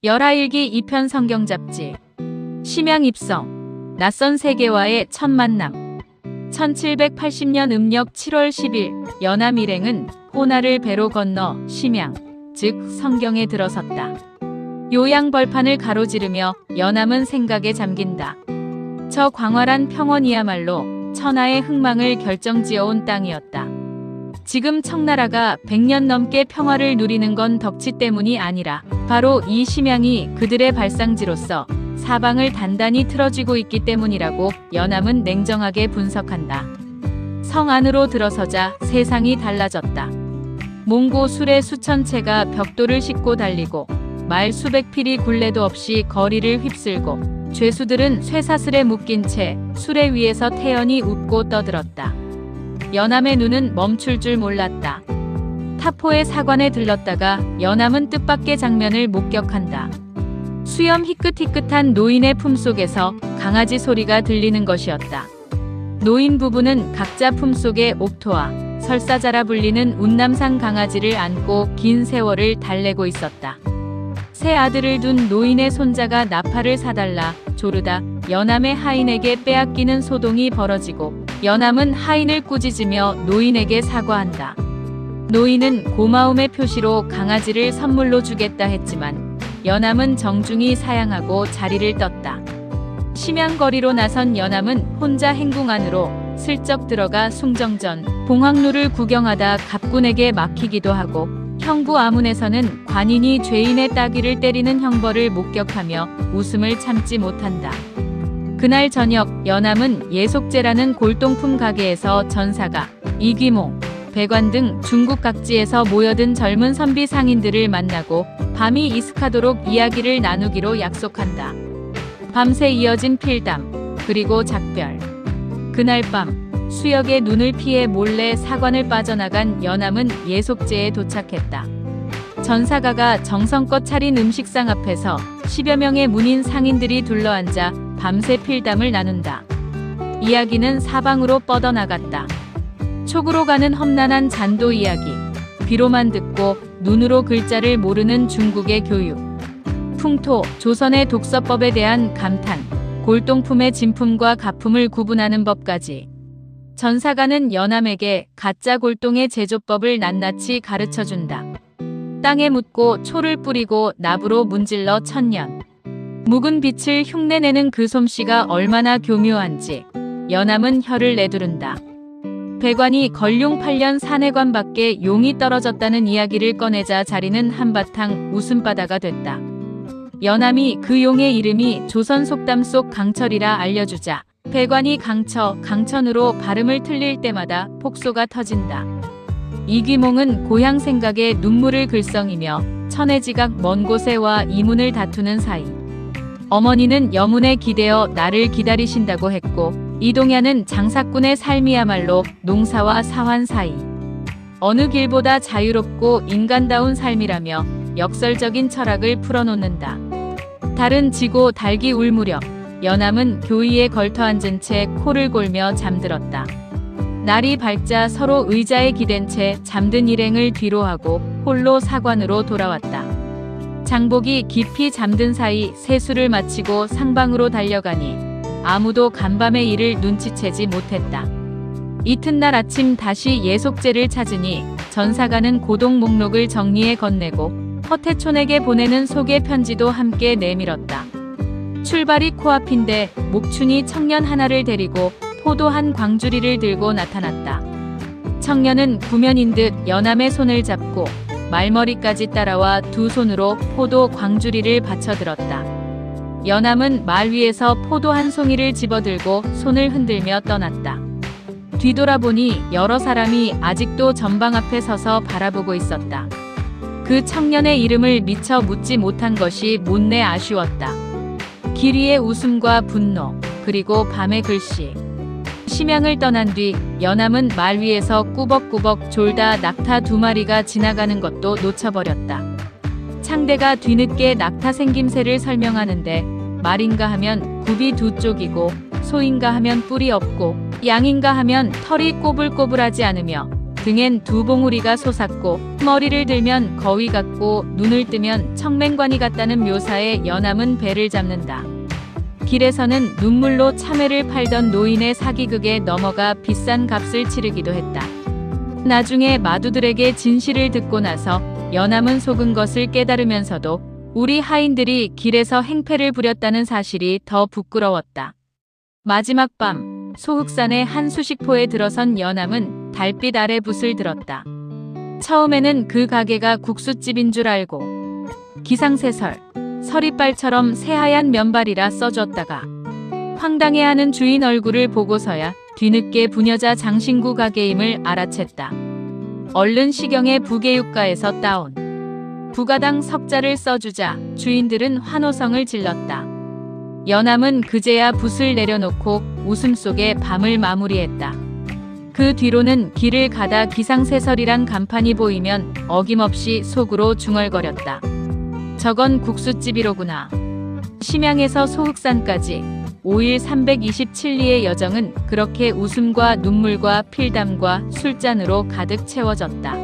열하일기 2편 성경 잡지. 심양 입성. 낯선 세계와의 첫 만남. 1780년 음력 7월 10일 연암 일행은 호나를 배로 건너 심양, 즉 성경에 들어섰다. 요양벌판을 가로지르며 연암은 생각에 잠긴다. 저 광활한 평원이야말로 천하의 흥망을 결정지어온 땅이었다. 지금 청나라가 100년 넘게 평화를 누리는 건 덕치 때문이 아니라 바로 이 심양이 그들의 발상지로서 사방을 단단히 틀어쥐고 있기 때문이라고 연암은 냉정하게 분석한다. 성 안으로 들어서자 세상이 달라졌다. 몽고 수레 수천 채가 벽돌을 싣고 달리고 말 수백 필이 굴레도 없이 거리를 휩쓸고 죄수들은 쇠사슬에 묶인 채 수레 위에서 태연히 웃고 떠들었다. 연암의 눈은 멈출 줄 몰랐다. 타포의 사관에 들렀다가 연암은 뜻밖의 장면을 목격한다. 수염 희끗희끗한 노인의 품속에서 강아지 소리가 들리는 것이었다. 노인 부부는 각자 품속에 옥토와 설사자라 불리는 운남상 강아지를 안고 긴 세월을 달래고 있었다. 세 아들을 둔 노인의 손자가 나팔을 사달라 조르다 연암의 하인에게 빼앗기는 소동이 벌어지고 연암은 하인을 꾸짖으며 노인에게 사과한다. 노인은 고마움의 표시로 강아지를 선물로 주겠다 했지만 연암은 정중히 사양하고 자리를 떴다. 심양거리로 나선 연암은 혼자 행궁 안으로 슬쩍 들어가 숭정전, 봉황루를 구경하다 갑군에게 막히기도 하고 형부 아문에서는 관인이 죄인의 따귀를 때리는 형벌을 목격하며 웃음을 참지 못한다. 그날 저녁 연암은 예속제라는 골동품 가게에서 전사가, 이귀몽, 배관 등 중국 각지에서 모여든 젊은 선비 상인들을 만나고 밤이 이슥하도록 이야기를 나누기로 약속한다. 밤새 이어진 필담, 그리고 작별. 그날 밤 수역의 눈을 피해 몰래 사관을 빠져나간 연암은 예속제에 도착했다. 전사가가 정성껏 차린 음식상 앞에서 10여 명의 문인 상인들이 둘러앉아 밤새 필담을 나눈다. 이야기는 사방으로 뻗어나갔다. 촉으로 가는 험난한 잔도 이야기, 귀로만 듣고 눈으로 글자를 모르는 중국의 교육, 풍토, 조선의 독서법에 대한 감탄, 골동품의 진품과 가품을 구분하는 법까지. 전사가는 연암에게 가짜 골동의 제조법을 낱낱이 가르쳐준다. 땅에 묻고 초를 뿌리고 납으로 문질러 천년. 묵은 빛을 흉내내는 그 솜씨가 얼마나 교묘한지 연암은 혀를 내두른다. 배관이 걸룡 8년 사내관 밖에 용이 떨어졌다는 이야기를 꺼내자 자리는 한바탕 웃음바다가 됐다. 연암이 그 용의 이름이 조선 속담 속 강철이라 알려주자 배관이 강천으로 발음을 틀릴 때마다 폭소가 터진다. 이귀몽은 고향 생각에 눈물을 글썽이며 천해지각 먼 곳에 와 이문을 다투는 사이. 어머니는 여문에 기대어 나를 기다리신다고 했고 이동야는 장사꾼의 삶이야말로 농사와 사환 사이. 어느 길보다 자유롭고 인간다운 삶이라며 역설적인 철학을 풀어놓는다. 달은 지고 닭이 울 무렵 연암은 교위에 걸터앉은 채 코를 골며 잠들었다. 날이 밝자 서로 의자에 기댄 채 잠든 일행을 뒤로하고 홀로 사관으로 돌아왔다. 장복이 깊이 잠든 사이 세수를 마치고 상방으로 달려가니 아무도 간밤의 일을 눈치채지 못했다. 이튿날 아침 다시 예속제를 찾으니 전사가는 고동 목록을 정리해 건네고 허태촌에게 보내는 소개 편지도 함께 내밀었다. 출발이 코앞인데 목춘이 청년 하나를 데리고 포도 한 광주리를 들고 나타났다. 청년은 구면인 듯 연암의 손을 잡고 말머리까지 따라와 두 손으로 포도 광주리를 받쳐들었다. 연암은 말 위에서 포도 한 송이를 집어들고 손을 흔들며 떠났다. 뒤돌아보니 여러 사람이 아직도 전방 앞에 서서 바라보고 있었다. 그 청년의 이름을 미처 묻지 못한 것이 못내 아쉬웠다. 길 위의 웃음과 분노, 그리고 밤의 글씨. 심양을 떠난 뒤 연암은 말 위에서 꾸벅꾸벅 졸다 낙타 2마리가 지나가는 것도 놓쳐버렸다. 창대가 뒤늦게 낙타 생김새를 설명하는데 말인가 하면 굽이 두 쪽이고 소인가 하면 뿔이 없고 양인가 하면 털이 꼬불꼬불하지 않으며 등엔 두 봉우리가 솟았고 머리를 들면 거위 같고 눈을 뜨면 청맹관이 같다는 묘사에 연암은 배를 잡는다. 길에서는 눈물로 참외를 팔던 노인의 사기극에 넘어가 비싼 값을 치르기도 했다. 나중에 마두들에게 진실을 듣고 나서 연암은 속은 것을 깨달으면서도 우리 하인들이 길에서 행패를 부렸다는 사실이 더 부끄러웠다. 마지막 밤 소흑산의 한 수식포에 들어선 연암은 달빛 아래 붓을 들었다. 처음에는 그 가게가 국수집인 줄 알고 기상세설, 서리빨처럼 새하얀 면발이라 써줬다가 황당해하는 주인 얼굴을 보고서야 뒤늦게 부녀자 장신구 가게임을 알아챘다. 얼른 시경의 부계육가에서 따온 부가당 석자를 써주자 주인들은 환호성을 질렀다. 연암은 그제야 붓을 내려놓고 웃음 속에 밤을 마무리했다. 그 뒤로는 길을 가다 기상세설이란 간판이 보이면 어김없이 속으로 중얼거렸다. 저건 국수집이로구나. 심양에서 소흑산까지 5일 327리의 여정은 그렇게 웃음과 눈물과 필담과 술잔으로 가득 채워졌다.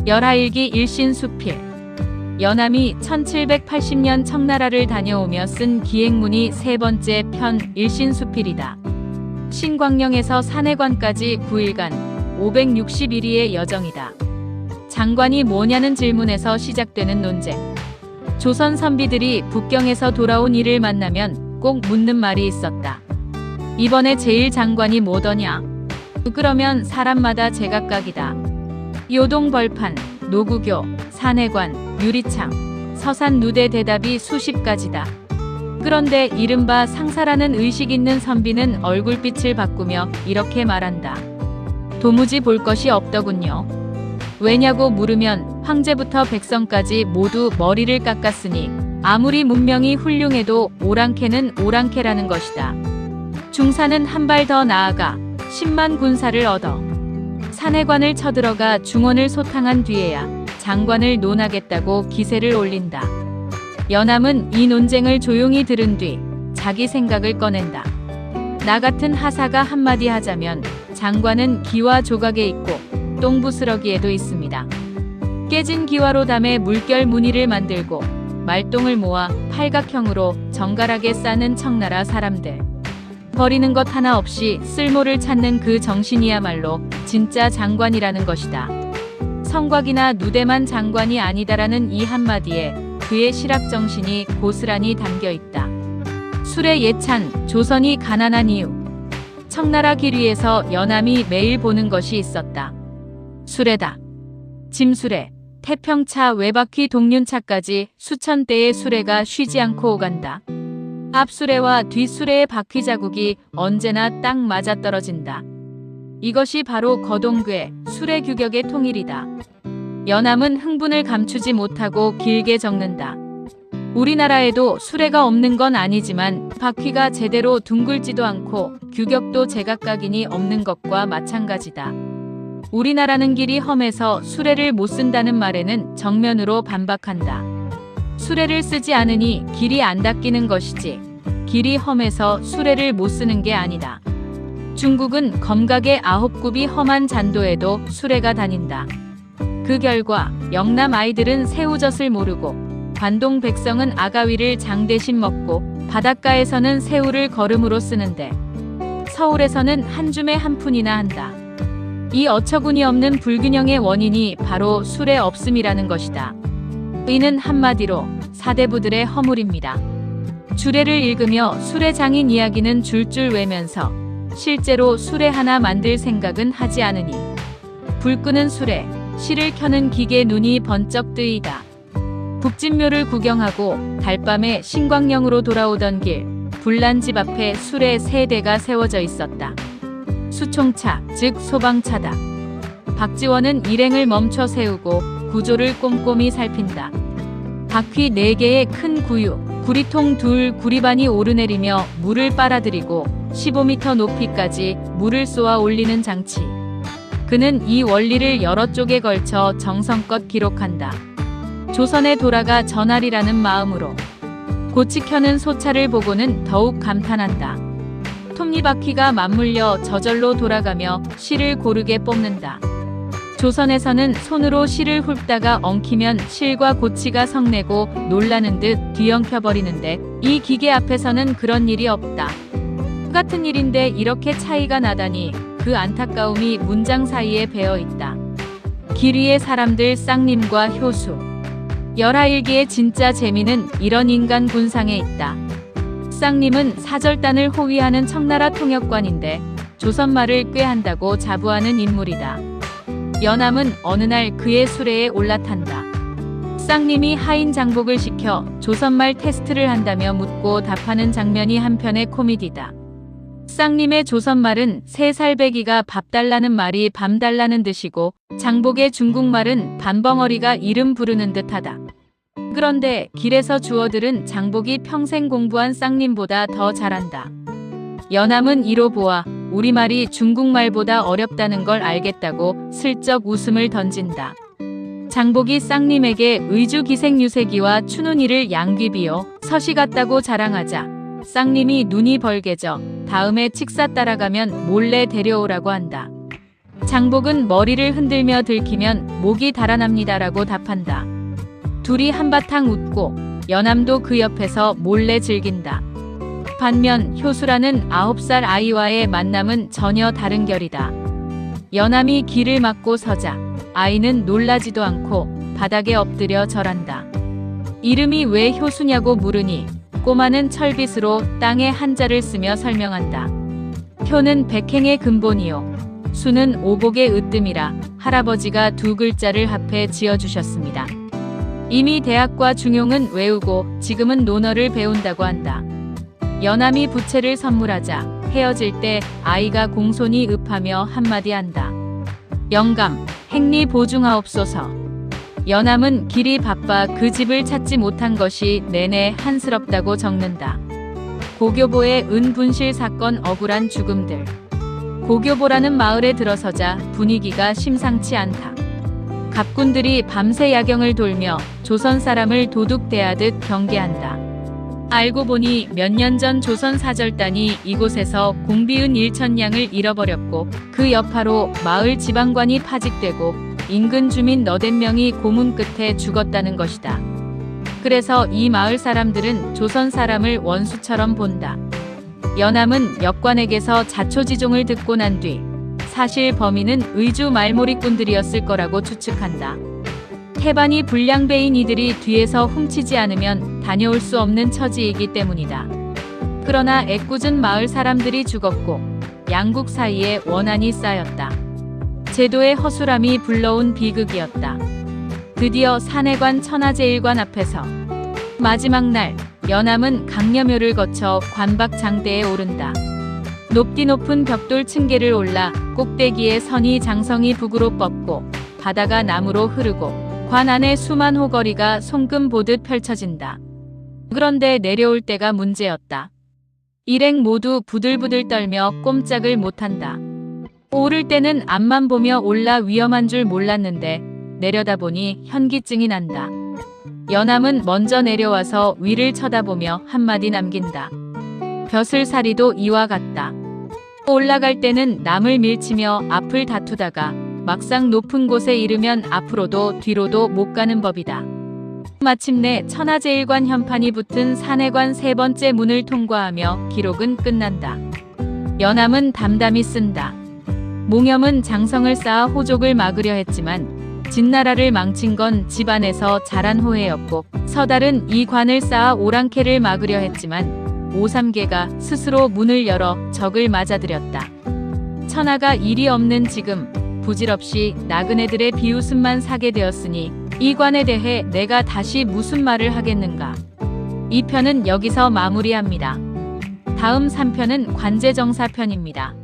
열하일기 일신수필. 연암이 1780년 청나라를 다녀오며 쓴 기행문이 세 번째 편 일신수필이다. 신광령에서 산해관까지 9일간 561리의 여정이다. 장관이 뭐냐는 질문에서 시작되는 논쟁. 조선 선비들이 북경에서 돌아온 이를 만나면 꼭 묻는 말이 있었다. 이번에 제일 장관이 뭐더냐? 그러면 사람마다 제각각이다. 요동벌판, 노구교, 산해관, 유리창, 서산 누대 대답이 수십 가지다. 그런데 이른바 상사라는 의식 있는 선비는 얼굴빛을 바꾸며 이렇게 말한다. 도무지 볼 것이 없더군요. 왜냐고 물으면 황제부터 백성까지 모두 머리를 깎았으니 아무리 문명이 훌륭해도 오랑캐는 오랑캐라는 것이다. 중사는 한 발 더 나아가 10만 군사를 얻어 산해관을 쳐들어가 중원을 소탕한 뒤에야 장관을 논하겠다고 기세를 올린다. 연암은 이 논쟁을 조용히 들은 뒤 자기 생각을 꺼낸다. 나 같은 하사가 한마디 하자면 장관은 기와 조각에 있고 똥부스러기에도 있습니다. 깨진 기와로 담에 물결 무늬를 만들고 말똥을 모아 팔각형으로 정갈하게 싸는 청나라 사람들. 버리는 것 하나 없이 쓸모를 찾는 그 정신이야말로 진짜 장관이라는 것이다. 성곽이나 누대만 장관이 아니다라는 이 한마디에 그의 실학정신이 고스란히 담겨있다. 술의 예찬, 조선이 가난한 이유. 청나라 길 위에서 연암이 매일 보는 것이 있었다. 수레다. 짐수레, 태평차, 외바퀴, 동륜차까지 수천 대의 수레가 쉬지 않고 오간다. 앞수레와 뒷수레의 바퀴 자국이 언제나 딱 맞아떨어진다. 이것이 바로 거동괴, 수레 규격의 통일이다. 연암은 흥분을 감추지 못하고 길게 적는다. 우리나라에도 수레가 없는 건 아니지만 바퀴가 제대로 둥글지도 않고 규격도 제각각이니 없는 것과 마찬가지다. 우리나라는 길이 험해서 수레를 못 쓴다는 말에는 정면으로 반박한다. 수레를 쓰지 않으니 길이 안 닦이는 것이지 길이 험해서 수레를 못 쓰는 게 아니다. 중국은 검각의 9굽이 험한 잔도에도 수레가 다닌다. 그 결과 영남 아이들은 새우젓을 모르고 관동 백성은 아가위를 장 대신 먹고 바닷가에서는 새우를 거름으로 쓰는데 서울에서는 한 줌에 한 푼이나 한다. 이 어처구니 없는 불균형의 원인이 바로 술의 없음이라는 것이다. 이는 한마디로 사대부들의 허물입니다. 주례를 읽으며 수레 장인 이야기는 줄줄 외면서 실제로 수레 하나 만들 생각은 하지 않으니 불 끄는 수레, 실을 켜는 기계 눈이 번쩍 뜨이다. 북진묘를 구경하고 달밤에 신광령으로 돌아오던 길, 불난 집 앞에 수레 3대가 세워져 있었다. 수총차, 즉 소방차다. 박지원은 일행을 멈춰 세우고 구조를 꼼꼼히 살핀다. 바퀴 4개의 큰 구유, 구리통 둘 구리반이 오르내리며 물을 빨아들이고 15m 높이까지 물을 쏘아 올리는 장치. 그는 이 원리를 여러 쪽에 걸쳐 정성껏 기록한다. 조선에 돌아가 전하리라는 마음으로 고치 켜는 소차를 보고는 더욱 감탄한다. 톱니바퀴가 맞물려 저절로 돌아가며 실을 고르게 뽑는다. 조선에서는 손으로 실을 훑다가 엉키면 실과 고치가 성내고 놀라는 듯 뒤엉켜버리는데 이 기계 앞에서는 그런 일이 없다. 똑같은 일인데 이렇게 차이가 나다니 그 안타까움이 문장 사이에 배어있다. 길 위의 사람들 쌍님과 효수. 열하일기의 진짜 재미는 이런 인간 군상에 있다. 쌍님은 사절단을 호위하는 청나라 통역관인데 조선말을 꾀한다고 자부하는 인물이다. 연암은 어느 날 그의 수레에 올라탄다. 쌍님이 하인 장복을 시켜 조선말 테스트를 한다며 묻고 답하는 장면이 한편의 코미디다. 쌍님의 조선말은 3살배기가 밥 달라는 말이 밤 달라는 뜻이고 장복의 중국말은 반벙어리가 이름 부르는 듯하다. 그런데 길에서 주어들은 장복이 평생 공부한 쌍님보다 더 잘한다. 연암은 이로 보아 우리말이 중국말보다 어렵다는 걸 알겠다고 슬쩍 웃음을 던진다. 장복이 쌍님에게 의주기생유세기와 추눈이를 양귀비요 서시 같다고 자랑하자 쌍님이 눈이 벌게져 다음에 칙사 따라가면 몰래 데려오라고 한다. 장복은 머리를 흔들며 들키면 목이 달아납니다라고 답한다. 둘이 한바탕 웃고 연암도 그 옆에서 몰래 즐긴다. 반면 효수라는 9살 아이와의 만남은 전혀 다른 결이다. 연암이 길을 막고 서자 아이는 놀라지도 않고 바닥에 엎드려 절한다. 이름이 왜 효수냐고 물으니 꼬마는 철빗으로 땅에 한자를 쓰며 설명한다. 효는 백행의 근본이요. 수는 오복의 으뜸이라 할아버지가 2글자를 합해 지어주셨습니다. 이미 대학과 중용은 외우고 지금은 논어를 배운다고 한다. 연암이 부채를 선물하자 헤어질 때 아이가 공손히 읍하며 한마디 한다. 영감, 행리 보중하옵소서. 연암은 길이 바빠 그 집을 찾지 못한 것이 내내 한스럽다고 적는다. 고교보의 은분실 사건 억울한 죽음들. 고교보라는 마을에 들어서자 분위기가 심상치 않다. 갑군들이 밤새 야경을 돌며 조선 사람을 도둑대하듯 경계한다. 알고 보니 몇 년 전 조선 사절단이 이곳에서 공비은 1,000냥을 잃어버렸고 그 여파로 마을 지방관이 파직되고 인근 주민 너댓 명이 고문 끝에 죽었다는 것이다. 그래서 이 마을 사람들은 조선 사람을 원수처럼 본다. 연암은 역관에게서 자초지종을 듣고 난 뒤 사실 범인은 의주 말몰이꾼들이었을 거라고 추측한다. 태반이 불량배인 이들이 뒤에서 훔치지 않으면 다녀올 수 없는 처지이기 때문이다. 그러나 애꿎은 마을 사람들이 죽었고 양국 사이에 원한이 쌓였다. 제도의 허술함이 불러온 비극이었다. 드디어 산해관 천하제일관 앞에서 마지막 날 연암은 강녀묘를 거쳐 관박 장대에 오른다. 높디 높은 벽돌 층계를 올라 꼭대기에 선이 장성이 북으로 뻗고 바다가 남으로 흐르고 관 안에 수만 호거리가 송금 보듯 펼쳐진다. 그런데 내려올 때가 문제였다. 일행 모두 부들부들 떨며 꼼짝을 못한다. 오를 때는 앞만 보며 올라 위험한 줄 몰랐는데 내려다보니 현기증이 난다. 연암은 먼저 내려와서 위를 쳐다보며 한마디 남긴다. 벼슬살이도 이와 같다. 올라갈 때는 남을 밀치며 앞을 다투다가 막상 높은 곳에 이르면 앞으로도 뒤로도 못 가는 법이다. 마침내 천하제일관 현판이 붙은 산해관 3번째 문을 통과하며 기록은 끝난다. 연암은 담담히 쓴다. 몽염은 장성을 쌓아 호족을 막으려 했지만 진나라를 망친 건 집안에서 자란 호해였고 서달은 이 관을 쌓아 오랑캐를 막으려 했지만 오삼계가 스스로 문을 열어 적을 맞아들였다. 천하가 일이 없는 지금 부질없이 나그네들의 비웃음만 사게 되었으니 이 관에 대해 내가 다시 무슨 말을 하겠는가. 이 편은 여기서 마무리합니다. 다음 3편은 관제정사편입니다.